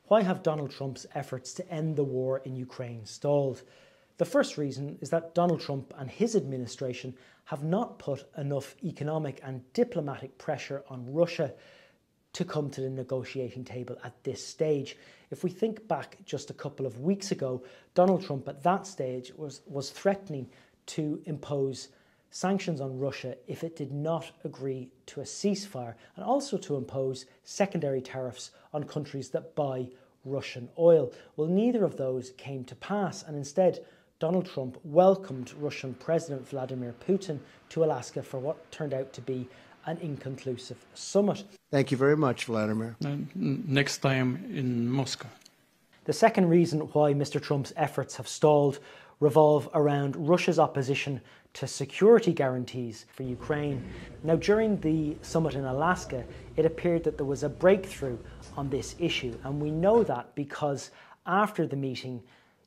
Why have Donald Trump's efforts to end the war in Ukraine stalled? The first reason is that Donald Trump and his administration have not put enough economic and diplomatic pressure on Russia to come to the negotiating table at this stage. If we think back just a couple of weeks ago, Donald Trump at that stage was threatening to impose sanctions on Russia if it did not agree to a ceasefire, and also to impose secondary tariffs on countries that buy Russian oil. Well, neither of those came to pass, and instead Donald Trump welcomed Russian President Vladimir Putin to Alaska for what turned out to be an inconclusive summit. Thank you very much, Vladimir. Next time in Moscow. The second reason why Mr. Trump's efforts have stalled revolve around Russia's opposition to security guarantees for Ukraine. Now, during the summit in Alaska, it appeared that there was a breakthrough on this issue, and we know that because after the meeting,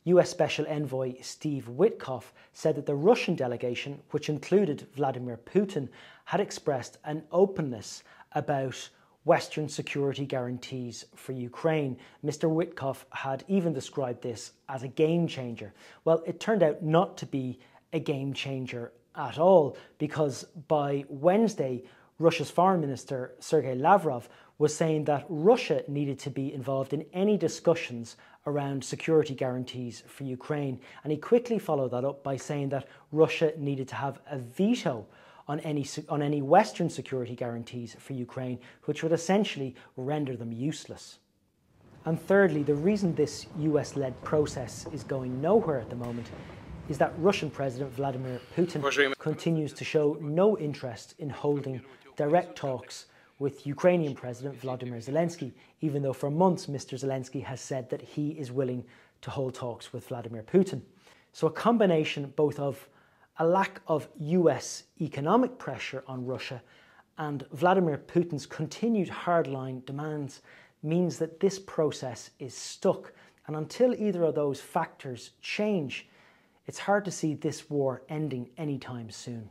US Special Envoy Steve Witkoff said that the Russian delegation, which included Vladimir Putin, had expressed an openness about Western security guarantees for Ukraine. Mr. Witkoff had even described this as a game changer. Well, it turned out not to be a game changer at all, because by Wednesday, Russia's Foreign Minister Sergei Lavrov was saying that Russia needed to be involved in any discussions around security guarantees for Ukraine. And he quickly followed that up by saying that Russia needed to have a veto on any Western security guarantees for Ukraine, which would essentially render them useless. And thirdly, the reason this US-led process is going nowhere at the moment is that Russian President Vladimir Putin continues to show no interest in holding direct talks with Ukrainian President Volodymyr Zelensky, even though for months Mr. Zelensky has said that he is willing to hold talks with Vladimir Putin. So a combination both of a lack of US economic pressure on Russia and Vladimir Putin's continued hardline demands means that this process is stuck. And until either of those factors change, it's hard to see this war ending anytime soon.